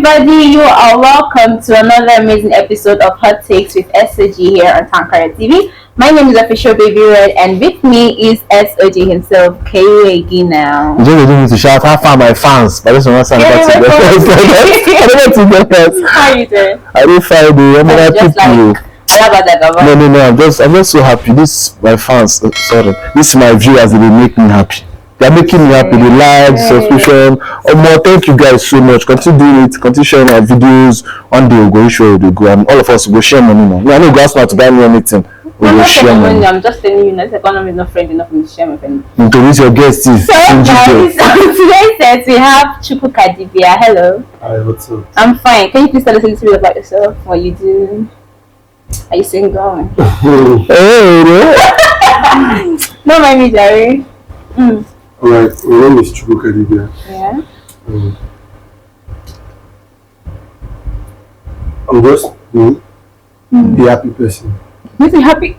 everybody, you are welcome to another amazing episode of Hottakes with S.O.G here on Tawnkraya TV. My name is Official Baby Red, and with me is S.O.G himself, Khocee now. You don't need to shout, how far my fans? But this one was I don't want to get first. How are you doing? I didn't find you. I'm happy No. I'm just so happy. This my fans. Sorry, this is my viewers. They make me happy. They're making me happy. The likes, subscription. More. Thank you guys so much. Continue doing it. Continue sharing our videos. One day we'll go show they go, and all of us will go share money now. I know guys not to buy me anything. I'm not sharing money. I'm just telling you, that economy is not friend enough for me to share my friend. Introduce your guest. So guys, today's set we have Chukwukadibia. Hello. Hi, what's up? I'm fine. Can you please tell us a little bit about yourself? What you do? Are you single? No, mind me, Jerry. Alright, my name is Chukwukadibia. Yeah. I'm just me, the happy person. Make me happy.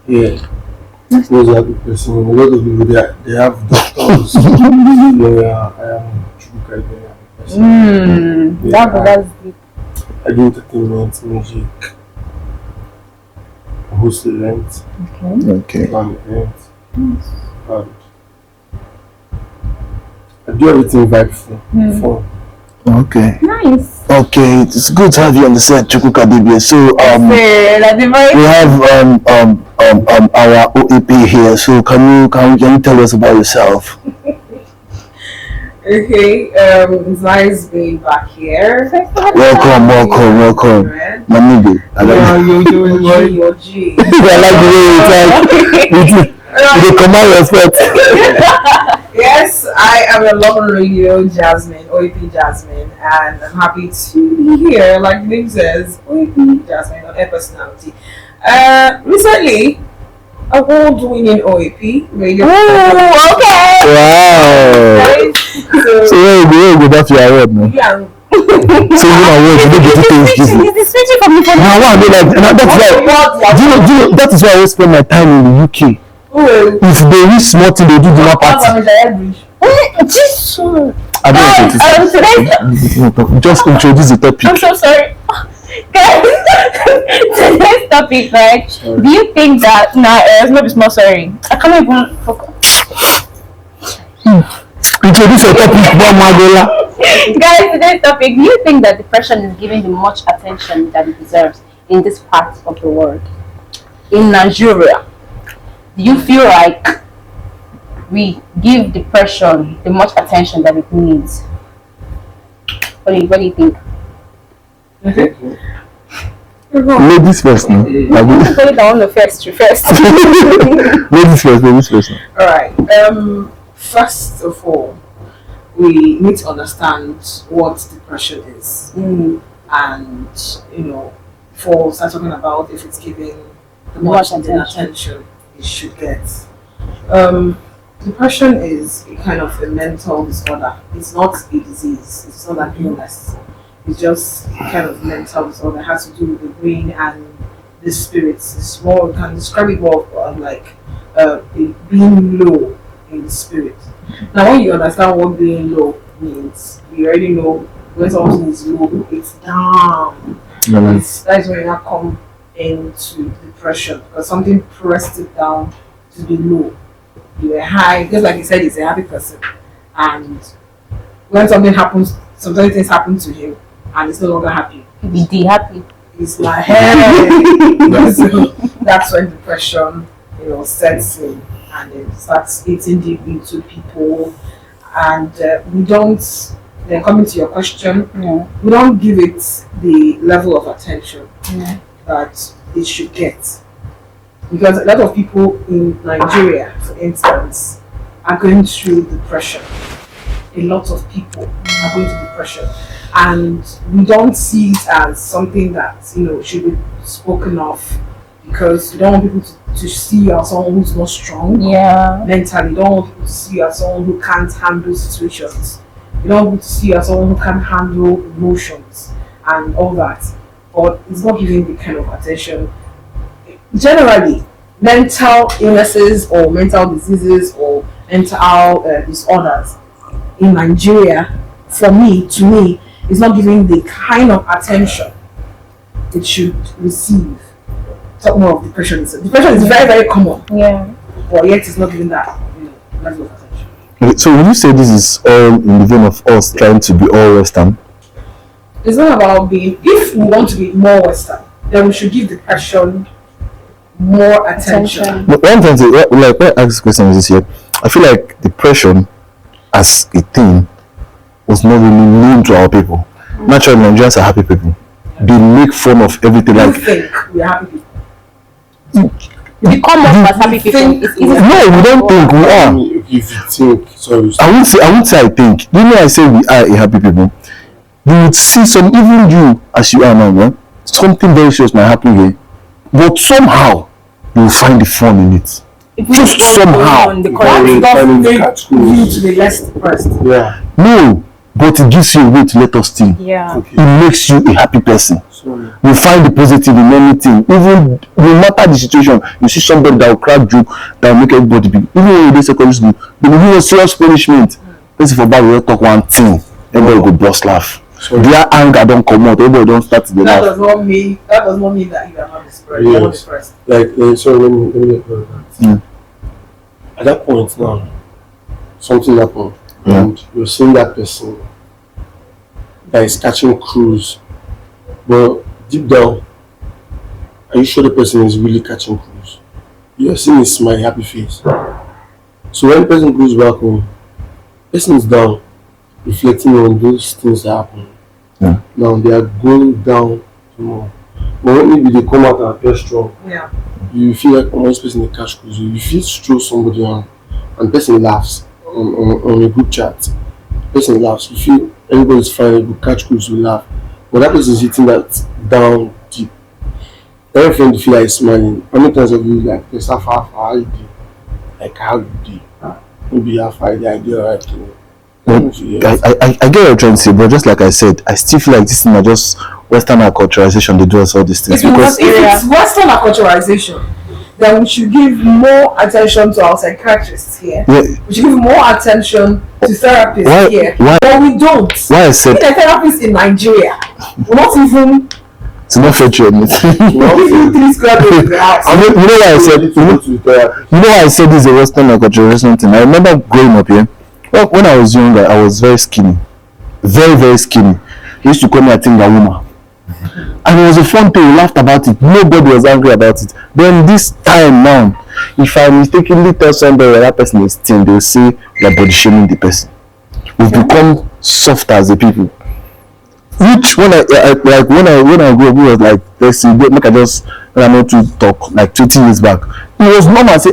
Yeah. Just a happy person. A lot of people they have doctors. I am Chukwukadibia person. That's deep. I do entertainment, music, I host events, Okay. plan events, and I do everything vibe for. Okay. Nice. Okay, it's good to have you on the set, Chukwukadibia. So we have our OAP here. So can you tell us about yourself? Okay, it's nice being back here. Welcome. My nigga. Your G. I like the way you command respect. Yes, I am a Love Radio Jasmine, OAP Jasmine, and I'm happy to be here. Like the name says, OAP Jasmine on Air Personality. Recently, award-winning OAP radio. Oh, okay. Wow. So where you go back to your award, man? Yeah. So you award, you don't get to taste this. It's switching from me for Now I know that's why. Do you know that is why I always spend my time in the UK. If they reach small thing, they do dinner party. I don't just introduce the topic. I'm so sorry. Guys, today's topic, right? Do you think that it's not small sorry. I can't even focus. Introduce your topic, Guys, today's topic, do you think that depression is given the much attention that it deserves in this part of the world? In Nigeria, do you feel like we give depression the much attention that it needs? What do you think? Ladies first, no? Ladies first. Alright. First of all, we need to understand what depression is. And, for start talking about if it's giving the much attention it should get. Depression is a kind of a mental disorder. It's not a disease. It's not an illness. It's just a kind of mental disorder. It has to do with the brain and the spirits. It's more, we can describe it more like being low in the spirit. Now, when you understand what being low means, you already know when something is low, it's down. That's when you come into depression, because something pressed it down to be low. You were high, just like you said, he's a happy person, and when something happens, sometimes things happen to him and he's no longer happy. Be happy. It's like, hey. So that's when depression sets in, and it starts eating deep into people, and we don't, then coming to your question, we don't give it the level of attention that it should get. Because a lot of people in Nigeria, for instance, are going through depression. A lot of people are going through depression. And we don't see it as something that, should be spoken of, because you don't want people to see you as someone who's not strong mentally. You don't want people to see you as someone who can't handle situations. You don't want people to see you as someone who can't handle emotions and all that. But it's not giving the kind of attention. Generally, mental illnesses or mental diseases or mental disorders in Nigeria, to me, is not giving the kind of attention it should receive. Talk more of depression. Depression is very, very common. Yeah. But yet it's not giving that level of attention. Okay, so when you say this is all in the vein of us trying to be all Western? It's not about being, if we want to be more Western, then we should give depression more attention. But one thing, like when I ask this question is this here, I feel like depression as a thing was not really known to our people. Naturally, Nigerians are happy people. They make fun of everything. I Like, think we are happy people. We come up as happy people. It's easy. no, we don't think we are. If you think, sorry, I won't say I think. You know, I say we are a happy people. You would see some, even you as you are now, man, something very serious might happen here, but somehow you will find the fun in it. Just somehow. The That correct. does make you to be less depressed. yeah, No, but it gives you a way to let us think. Yeah. okay, It makes you a happy person. sorry. You find the positive in anything, even no matter the situation. You see somebody that will crack joke, that will make everybody be. Even when you do secondary school, they will give a serious punishment. Person for bad will talk one thing, everybody go burst laugh. Sorry. Their anger don't come out, everybody don't start to That laugh. does not mean that you are not depressed. You are not Yes. depressed. Like, sorry, let me get that. Mm. At that point now, something happened, Yeah. and you're seeing that person that is catching cruise, but deep down, are you sure the person is really catching cruise? You're seeing his smile, happy face. So when the person goes back home, person is down, reflecting on those things that happen. Yeah. Now they are going down more. But when maybe they come out and appear strong, Yeah. you feel like almost person in catch cruise. You feel to throw somebody on, and person laughs on a group chat. Person laughs. You feel everybody's fine. You catch cruise, you laugh. But that person is hitting that down deep. Every friend feel like smiling. How many times have you like, let's have how you do? Like how you do? Maybe half the idea right to I get what you're trying to say, but just like I said, I still feel like this thing are just Western culturalization. They do us all these things because If it's Western acculturation, then we should give more attention to our psychiatrists here. yeah, We should give more attention to therapists here. why But we don't. I said The therapists in Nigeria, we're not even it's not fair to admit. giving 3 square meters in the house. You know why I said you know why I said this is a Western culturalization thing. I remember growing up here. Well, when I was younger, I was very skinny, very very skinny. They used to call me, I think, a woman. And it was a fun thing. We laughed about it. Nobody was angry about it. Then this time now, if I mistakenly tell somebody that person is thin, they will say you're body shaming the person. We've become softer as a people. Which when I grew up, it was like, let's see, make I just when I know to talk like 20 years back. It was normal. Say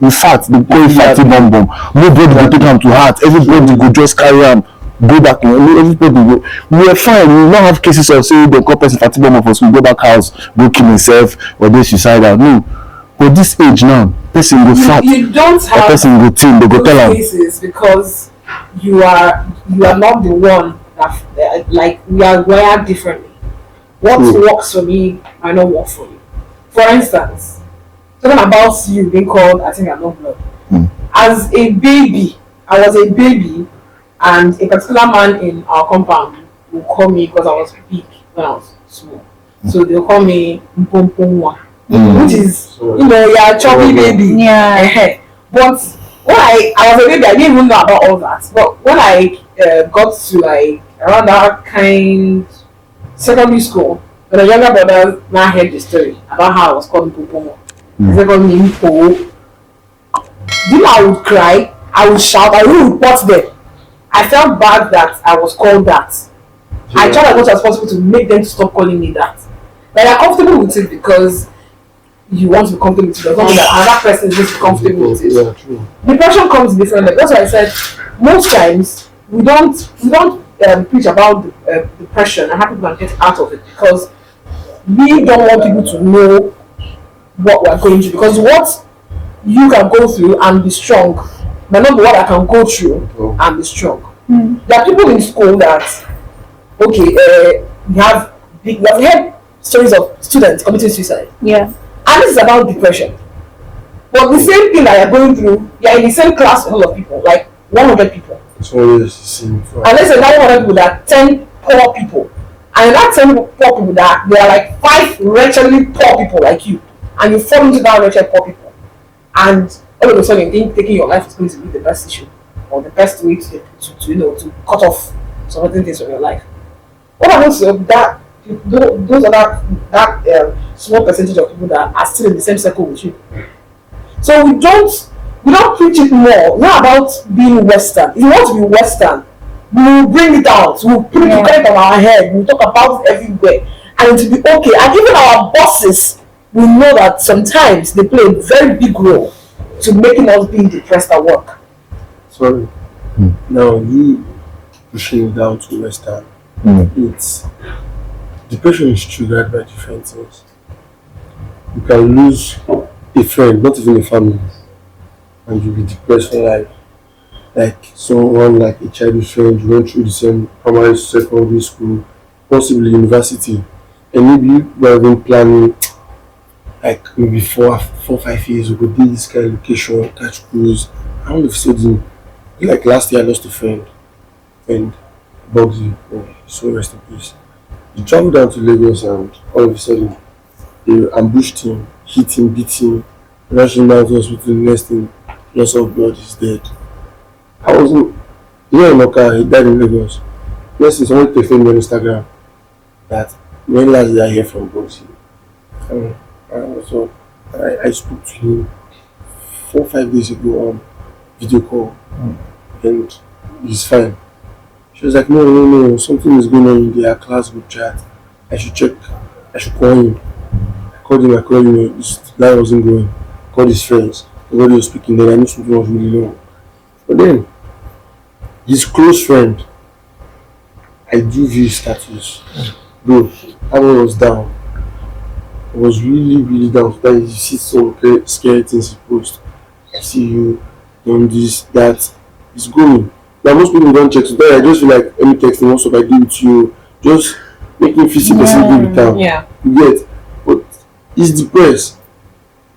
in fact, they go fatty bomb. Nobody go take him to heart. Everybody go just carry him. Go back, everybody go. We were fine. We don't have cases of say they call person fatty bomb for school, go back house, go kill himself, or they suicidal. No. But this age now, person go fat. You don't have person go thin, they go tell him. cases because you are not the one that like we are wired differently. What works for me might not work for you. For instance, talking about you being called, I think I'm not blood. As a baby, I was a baby, and a particular man in our compound will call me because I was big when I was small. So they'll call me Mpompomwa, which is, you're a chubby baby. Yeah. But when I was a baby, I didn't even know about all that. But when I got to like around that kind secondary school, when the younger brother now heard the story about how I was called Mpompomwa. They called me Mpo. Do you know I would cry, I would shout, I would report them. I felt bad that I was called that. I tried as much as possible to make them stop calling me that. But they're comfortable with it because you want to be comfortable with it. There's nothing that another person is just comfortable with it. Yeah, true. Depression comes differently. That's why I said most times we don't preach about depression and how people can get out of it because we don't want people to know what we're going through, because what you can go through and be strong might not be what I can go through and be strong. There are people in school that we have heard stories of students committing suicide. Yeah. And this is about depression. But the same thing that you're going through, you're in the same class with a lot of people, like 100 people. It's always the same. And let's say that 100 people, that 10 poor people, and you're not telling poor people that there are like 5 wretchedly poor people like you, and you fall into that wretched poor people, and all of a sudden you think taking your life is going to be the best issue or the best way to to cut off some other things from your life. What happens to that? Those are that small percentage of people that are still in the same circle with you. So we don't preach it more. It's not about being Western. If you want to be Western, we'll bring it out. We'll put it on our head. We'll talk about it everywhere, and it will be okay. And even our bosses will know that sometimes they play a very big role to making us being depressed at work. Sorry. Now you pushing it down to Western. It's depression is triggered by different things. You can lose a friend, not even a family, and you'll be depressed for life. Like someone like a childhood friend, you went through the same primary, secondary school, possibly university, and maybe you were even planning like maybe 4-5 years ago, do this kind of location, catch cruise. And all of a sudden, like last year I lost a friend, and Bugsy, so rest in peace. He traveled down to Lagos, and all of a sudden they ambushed him, hit him, beat him, rushed him down to the hospital. Next thing, loss of blood, is dead. I wasn't here in Awka, he died in Lagos. Next thing, someone texted me on Instagram that when last did I hear from Bugsy? So I spoke to him 4-5 days ago on video call, and he's fine. She was like, no, something is going on in their class group chat. I should check. I should call him. I called him. This guy wasn't going. I called his friends. Everybody was speaking. Then I knew something was really wrong. But then, his close friend, I do view his status. Bro, that one was down. I was really, really down. Then you see some scary things he post. I see you doing this, that. It's going. Now most people don't check. So then I just feel like any texting, what's up I do with you, just making physical person with town. Yeah. You get, but he's depressed.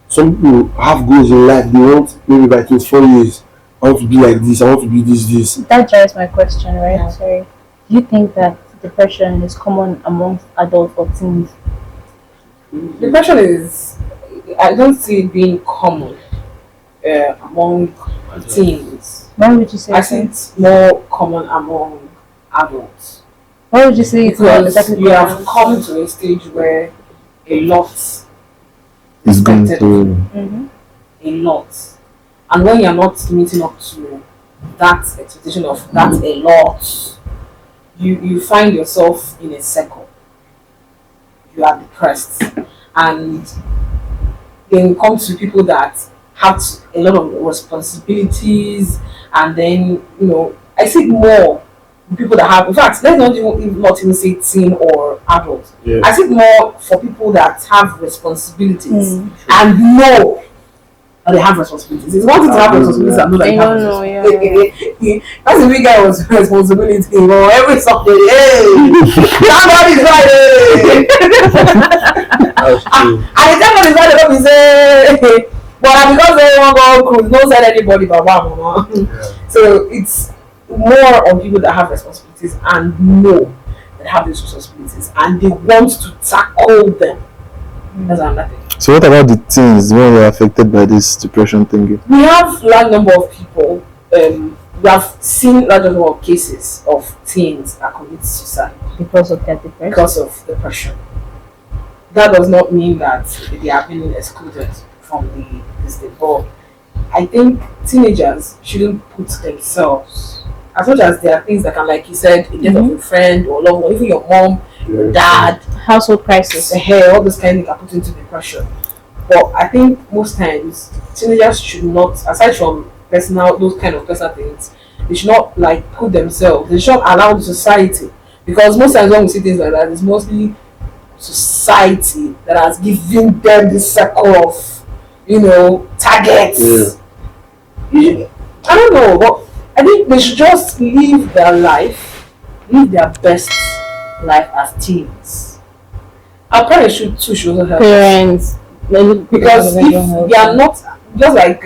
Some people have goals in life. They want maybe by 24 years. I want to be like this. I want to be this. That drives my question, right? Yeah. Sorry. Do you think that depression is common amongst adults or teens? Depression is, I don't see it being common among teens. Why would you say I so? think it's more common among adults. Why would you say it's Because exactly you have come to a stage where a lot It's going expected to. of you. A lot. And when you're not meeting up to that expectation of that a lot, you find yourself in a circle. You are depressed. And then you come to people that have a lot of responsibilities, and then I see more people that have, in fact, let's not even say teen or adult. Yeah. I see more for people that have responsibilities and know that they have responsibilities. It's one thing to have responsibilities and know that you have responsibilities. That's the big guy was responsibility. Every Sunday, hey, somebody's Friday. And the time is Friday, don't be say, but because they want to go cruise, no send anybody but mama. So it's more on people that have responsibilities and know that have these responsibilities and they want to tackle them. That's another thing. So what about the teens when they're affected by this depression thing? We have large number of people. We have seen large number of cases of teens that commit suicide because of that depression. because of depression. That does not mean that they are being excluded from this thing. But I think teenagers shouldn't put themselves, as much as there are things that can, like you said, a death of a friend or loved one, even your mom, your dad, Household crisis. the hair, all those kind of things are put into depression. But I think most times teenagers should not, aside from those kind of personal things, they should not like put themselves, they should not allow the society, because most times when we see things like that, it's mostly society that has given them this circle of targets. I don't know, but I think they should just live their life, live their best life as teens. Our parents should also help us. Parents. Because if they are not, just like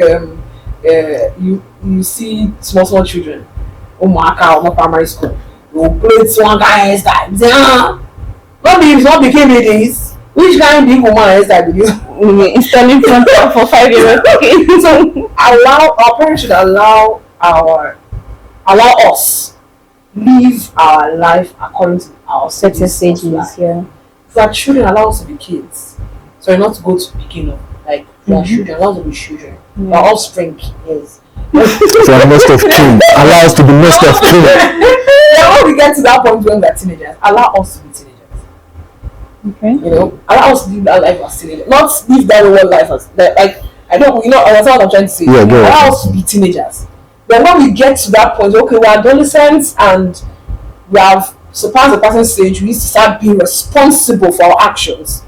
you see small children, Omaka or primary school, They'll play one guy hairstyle. Say, not became ladies. Which kind of big woman hairstyle do you? Installing front for 5 years. Okay. So our parents should allow us live our life according to our Certain stages, yeah. So our children allow us to be kids. So not to go to beginning. Like we are children, allow us to be children. Our offspring is. So I'm most of kin. Allow us to be most of kin. Then when we get to that point when we are teenagers, allow us to be teenagers. Okay. You know, allow us to live that life as teenagers. Not live that real life as like I don't that's what I'm trying to say. Yeah, go ahead. Allow us to be teenagers. Then when we get to that point, okay, we're adolescents and we have surpassed the passing stage, we need to start being responsible for our actions.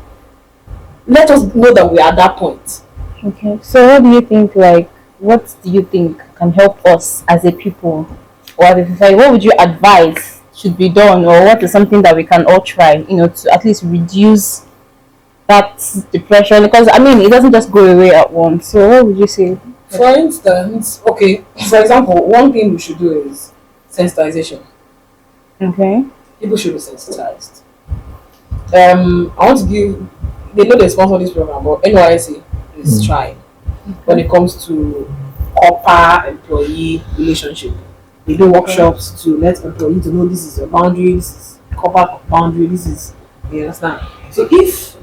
Let us know that we are at that point. Okay. So what do you think, what do you think can help us as a people or as a society? What would you advise should be done, or what is something that we can all try, to at least reduce that depression? Because it doesn't just go away at once. So what would you say? For instance, okay, for example, one thing we should do is sensitization. Okay. People should be sensitized. I want to give, they know they sponsor this program, but NYSC is trying when it comes to upper employee relationship. They do workshops to let employees to know this is your boundary, this is corporate boundary, this is, you understand? So if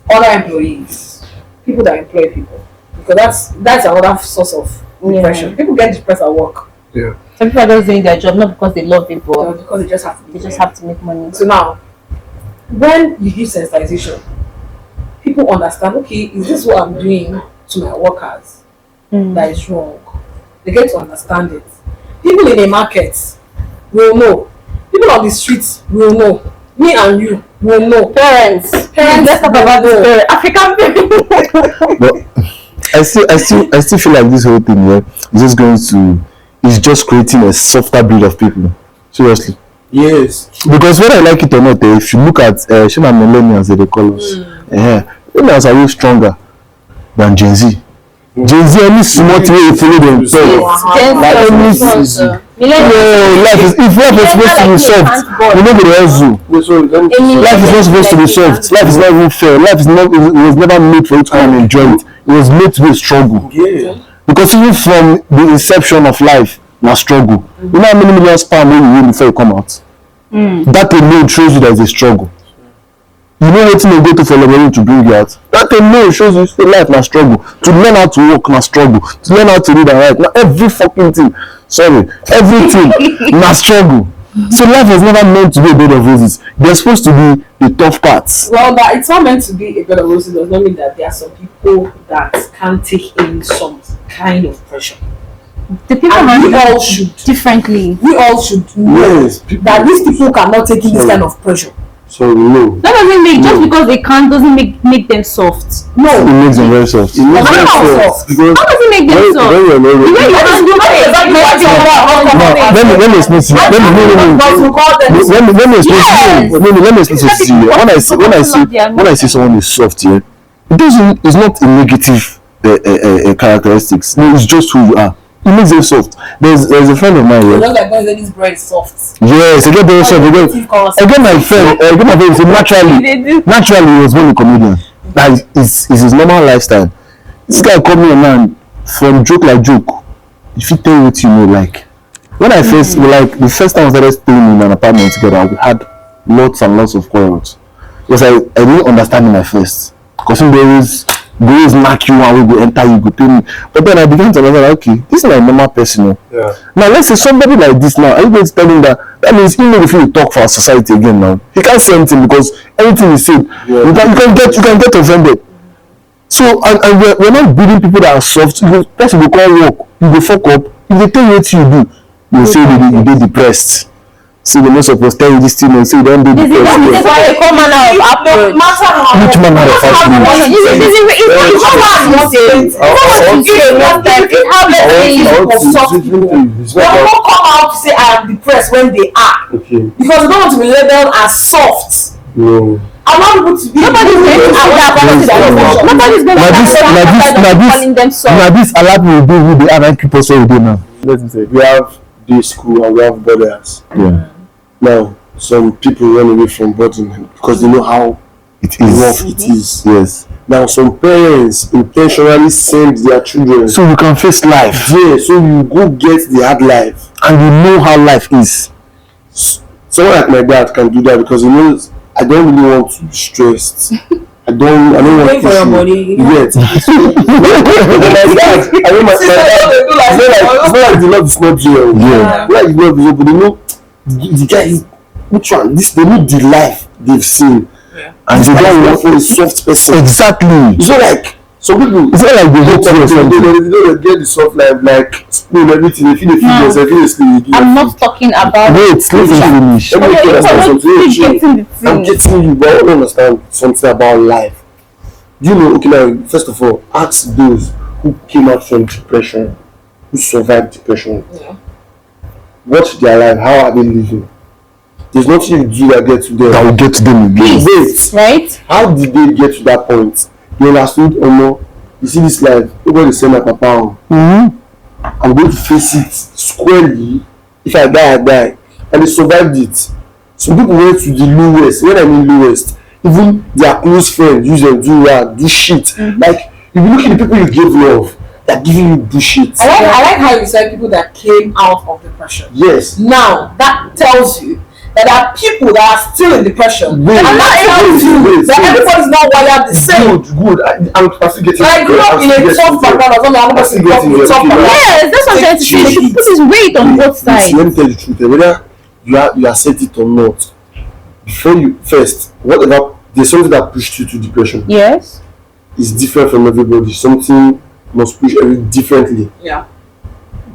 other employees, people that employ people, because that's another source of depression. Yeah. People get depressed at work. Yeah. Some people are just doing their job not because they love it, but Because they just have to. they just have to make money. So now, when you give sensitization, people understand. Okay, is this what I'm doing to my workers that is wrong? They get to understand it. People in the market will know. People on the streets will know. Me and you will know. Parents, let's talk about this. African parents. But I still feel like this whole thing is just creating a softer breed of people. Seriously. Yes. Because whether I like it or not, if you look at Shema millennials, they call us, millennials are way stronger than Gen Z. Gen Z, any small way you follow them talk. If life is supposed to be soft, we know the hustle. Life is not supposed to be soft. Life is not even fair. It was never made for you to come and enjoy it. It was made to be a struggle. Yeah. Because even from the inception of life, na struggle. You know how many million sperm you win before you come out? That alone shows you there is a struggle. You know what you go to for laboring to bring you out? That alone shows you say life na struggle. To learn how to walk na struggle. To learn how to read and write. Now everything na struggle. So life is never meant to be a bed of roses. They're supposed to be the tough parts. Well, that it's not meant to be a bed of roses does not mean that there are some people that can't take in some kind of pressure. The people And we all should differently. We all should know Yes. that these people cannot take in this kind of pressure. So no. That doesn't make just because they can't doesn't make them soft. No. It makes them very soft. It makes them soft. Because How does it make them soft? when you're not ready. The way you can do it, Let me explain to you. When I see someone is soft here, it's not a negative characteristics. No, it's just who you are. It makes them soft. There's a friend of mine here. Just like when this bread is soft. Yes, I get very soft. I get my friend say naturally he was born a comedian. That is his normal lifestyle. This guy called me a man from joke like joke. If you tell you what you know, like when I first the first time I started staying in an apartment together, we had lots and lots of quarrels. Because I didn't understand him at first. Because they always knock you and we go enter you, go pay me. But then I began to understand, okay, this is like a normal person. Yeah. Now let's say somebody like this now, are you going to tell him that means he may feel to talk for our society again now? He can't say anything because anything he said, you can get offended. So and we're not breeding people that are soft. Person will call work, you go fuck up. If they tell you what you do, you say you get depressed. See, they're not supposed to tell you this thing and say you don't do depressed. This is why they call manner of approach. Which manner of approach? They will not come out to say I am depressed when they are. Okay. Because they don't want to be labeled as soft. No. I want people to be. Nobody's going to calling them soft. Now this alert will do with the other people so we do now. Let me say, we have day school and we have brothers. Yeah. Now, some people run away from burden because they know how it rough is. it is. Yes. Now, some parents intentionally send their children. So you can face life. Yeah, so you go get the hard life. And you know how life is. Someone like my dad can do that because he knows I don't really want to be stressed. I don't want Wait to for your body. you get. My dad, I mean my dad, it's not like the love is not real. Yeah. Like the love is real, but they know the guy is, which one? This, they know the life they've seen. Yeah. And they don't want for a soft person. Exactly. It's not like some people. It's not like they hate you or something. They get the soft life, like spoon everything. They feel the feelings, they feel the sleep. I'm not talking about. Wait, let me finish. Let me understand something. I'm getting you, but I don't understand something about life. You know, okay, now, first of all, ask those who came out from depression, who survived depression. Yeah. Watch their life, how are they living? There's nothing you do that get to them. That will get to them again. Wait, Right? how did they get to that point? They understood, oh no, you see this life, nobody say my papa. I'm going to face it squarely. If I die, I die. And they survived it. Some people went to the lowest. When I mean lowest, even their close friends use them, do shit. Like, if you look at the people you give love, they're giving you bullshit. I like how you said people that came out of depression. Yes. Now that tells you that there are people that are still in depression. Wait, and that tells you that everybody's not wired the same. Good. I'm still getting. Like grew up in a tough background or something, I'm not still going to getting it. tough background. Yes, that's what I'm trying to say. You should put his weight on both sides. Let me tell you the truth. Whether you accept it or not, before you first, whatever, there's something that pushed you to depression. Yes. It's different from everybody. Something must push every differently. Yeah.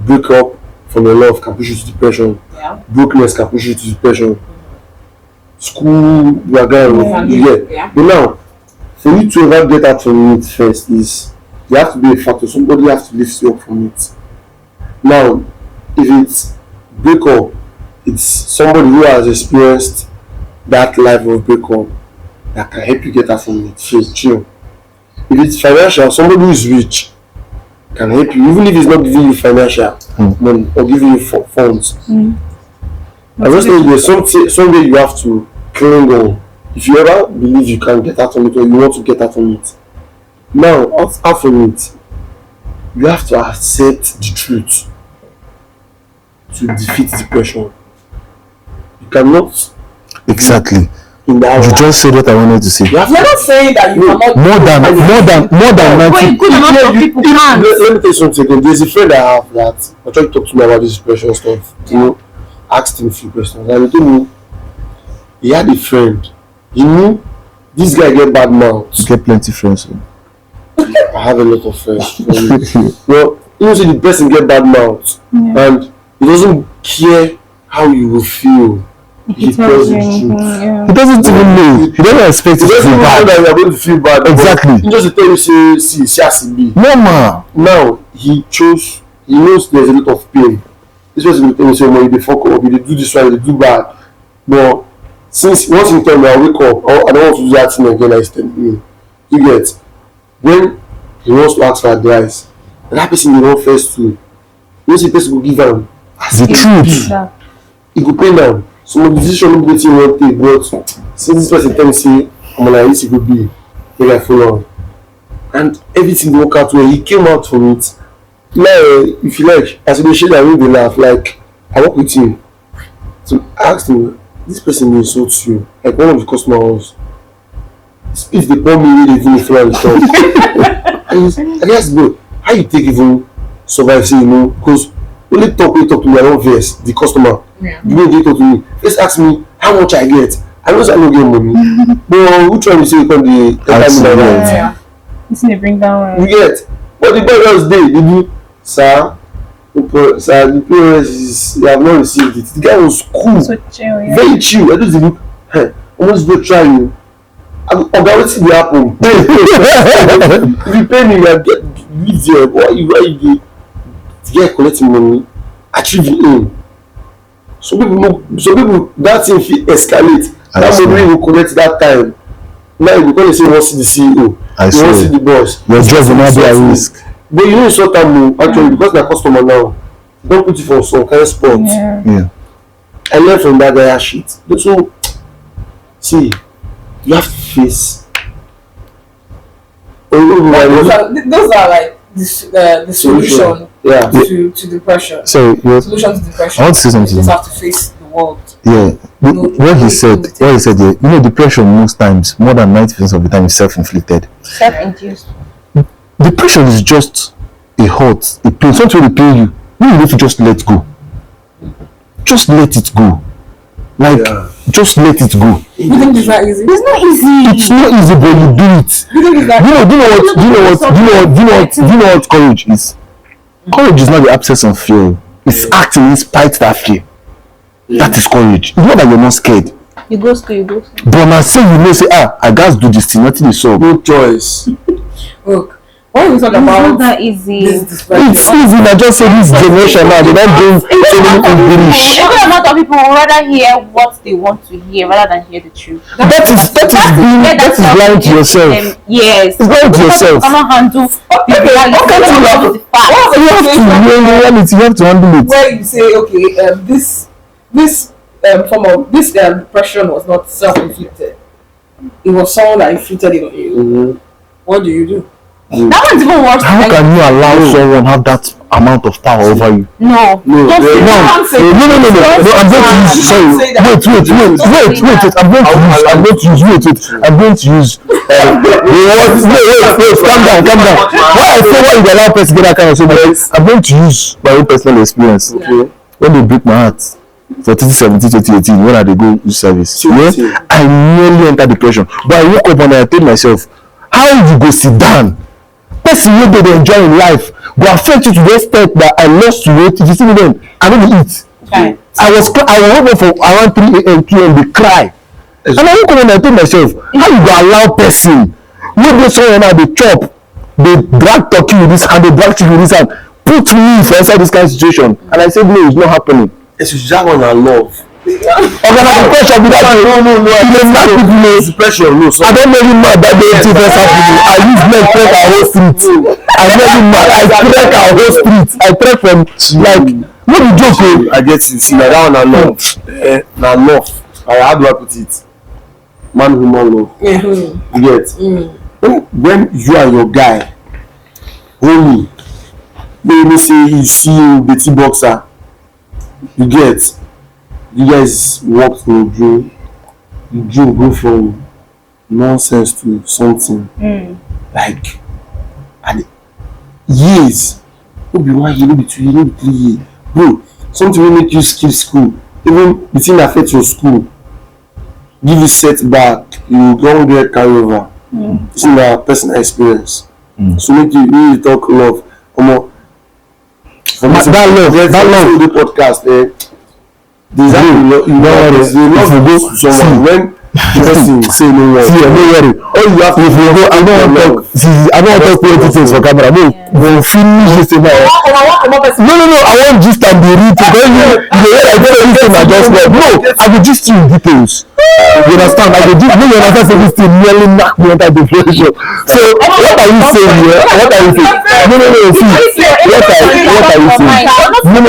Break up from your love can push you to depression. Yeah. Brokenness can push you to depression. School background, Yeah. But now, for you to ever get out from it first is you have to be a factor. Somebody has to lift you up from it. Now, if it's break up, it's somebody who has experienced that life of breakup that can help you get out from it. Chill. If it's financial, somebody who is rich can help you, even if it's not giving you financial money or giving you funds. I just think there's somewhere you have to cling on. If you ever believe you can get out from it or you want to get out from it, now out from it, you have to accept the truth to defeat depression. You cannot. Exactly. In that You just said what I wanted to say. you have You're not saying that you cannot More than But 90. a good amount of people can't. Let me tell you something again. There's a friend I have that I tried to talk to me about this depression stuff. You know, asked him a few questions. And he told me he had a friend. He knew this guy get bad mouth. You get plenty friends. I have a lot of friends. Well, you know, the person get bad mouth and he doesn't care how you will feel. He tells you the truth. He doesn't even know. He doesn't expect He it to doesn't feel know bad. that you are going to feel bad. Exactly. He just tell you see as it be. Normal. Now he knows there's a lot of pain. This person will tell me say, "Well, you dey fuck up, you dey do this one, you dey do bad." But since once you tell me I wake up, I don't want to do that thing again, I tell me. You get when he wants to ask for advice, and that person will not first to. You see, person will give him The truth. he go pain down. Some of the decision no wetin you wan take, but since this person tell me say, "Omo na this e go be," make I follow am, and everything dey work out well. He came out from it. Like if you like, as you dey shake and you dey laugh, like I work with him. So I asked him, this person dey insult you, like one of the customers. If they pour me wey dey finish full and talk, I ask bro, how you take even survive? Say you know, because only talk wey talk to me I don vex the customer. The way they talk to me, first ask me how much I get. I know say I no get money, but who try me say you come dey enter me like that? This may bring down. You get, but the boy just dey do, sir, the POS is you have not received it. The guy was cool, So chill, yeah. very chill. I just dey look, almost go try you. Oga wetin dey happen? If you pay me, you get leave there. Why you dey? The guy collect him money, achieve him aim. Some people that thing fit escalate. That money will collect that time. Now you go come dey say you wan see the CEO, you wan see the boss. Your job will not be at risk. But you know insult am o actually because na customer now. Don put you for some kind spot. Yeah. Yeah. I learned from that guy shit. So, see, you have to face. Those are like the solution to depression. So Solution to depression. I want to say something. You just have to face the world. Yeah, what he said, depression most times, more than 90% of the time, is self-inflicted. Self-induced. Depression is just a hurt, a pain, something will pain you. You need to just let go. Just let it go. Just let it go. You think it's not easy? It's not easy. It's not easy, but you do it. Do you know what courage is? Courage is not the absence of fear. It's acting despite that fear. That is courage. It's not that you're not scared. You go school. But now say I gotta do this thing, nothing is so. No choice. Look, when we talk about it's not that easy. It's easy. I just say this generation now, they don't bring so many English. A lot of people would rather hear what they want to hear rather than hear the truth. That is lying to yourself. Yes. It's lying to yourself. You cannot handle you have to handle it. Where you say, okay, this form of this depression was not self-inflicted. It was someone that inflicted it on you. Mm-hmm. What do you do? That one's even worse. How can you allow someone have that amount of power over you? No. I'm going to use calm down. Why I say why you allow person to get that kind of thing? I'm going to use my own personal experience. Okay. When they break my heart for 2017, 2018, when I go use service, I nearly entered depression. But I woke up and I told myself, how you go sit down? Person wey dey enjoy in life go affect you to the extent that I lost weight. If you see me then, I don't eat. Okay. I was woke up for around 3 a.m. 2 a.m. dey cry. And I woke up and I told myself, how you go allow person wey dey somewhere now dey chop, dey drag turkey with this hand, dey drag chicken with this hand, put me for inside this kind of situation? And I said, no, it's not happening. It's just one I love. Depression be that depression. No, I don't really mad that day difference happening. I use men trek our whole street. I really mad. I trek our whole street. I trek from no be joke. I get it. See, that one I love. Na love. How do I put it? Man, human love. You get? When you and your guy, homie, maybe say you see you Betty boxer, you get. You guys walk through dream. The dream go from nonsense to something like and years. No be 1 year, no be 2 years, no be 3 years. Bro, something will make you skip school. Even the thing that affects your school, give you setback, you don't get carry over. It's in a personal experience. So make you talk love. That love the podcast. There's when the person say no word. See, no worry. All you have to do, I don't want to talk politics things for camera. No, we'll finish this thing now. No, I want gist and the read. Because I don't listen and just like, no, I will gist you in details. You understand? I will gist you understand this thing nearly knock me under the pressure. So, what are you saying here? What are you saying? No, see, what are you saying? No.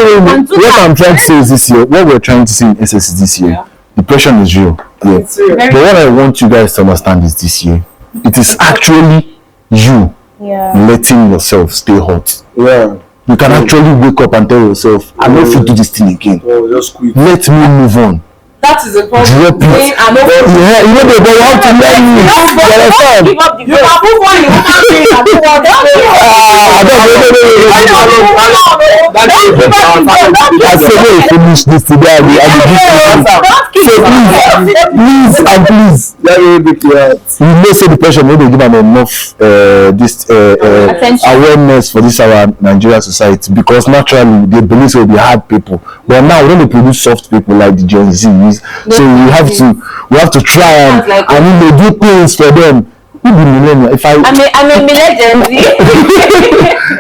What I'm trying to say is this year, what we're trying to say in SS is this year. Depression is real. Yeah. But what I want you guys to understand is this year, it is actually you letting yourself stay hot. Yeah. You can actually wake up and tell yourself, I don't feel do this thing again. Just quit. Let me move on. That is a problem. Drop it. Yeah, you know, but you have to learn it. You understand? You can move on. You can't say that. I say when you finish this today, I will please. Let me be clear. You know, say depression, maybe give them enough awareness for this our Nigerian society, because naturally they believe so be hard people. But now we don't produce soft people like the Gen Z. So we have to try and do things for them. I'm a millennial.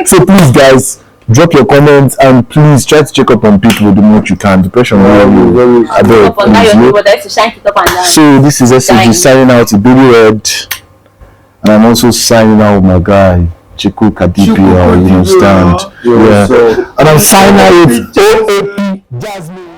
So please, guys, drop your comments and please try to check up on people the more you can. Depression will So this is S2E6 signing out to Baby Red, and I'm also signing out with my guy Chukwukadibia. You understand? Yeah. And I'm signing out with OAP Jasmine.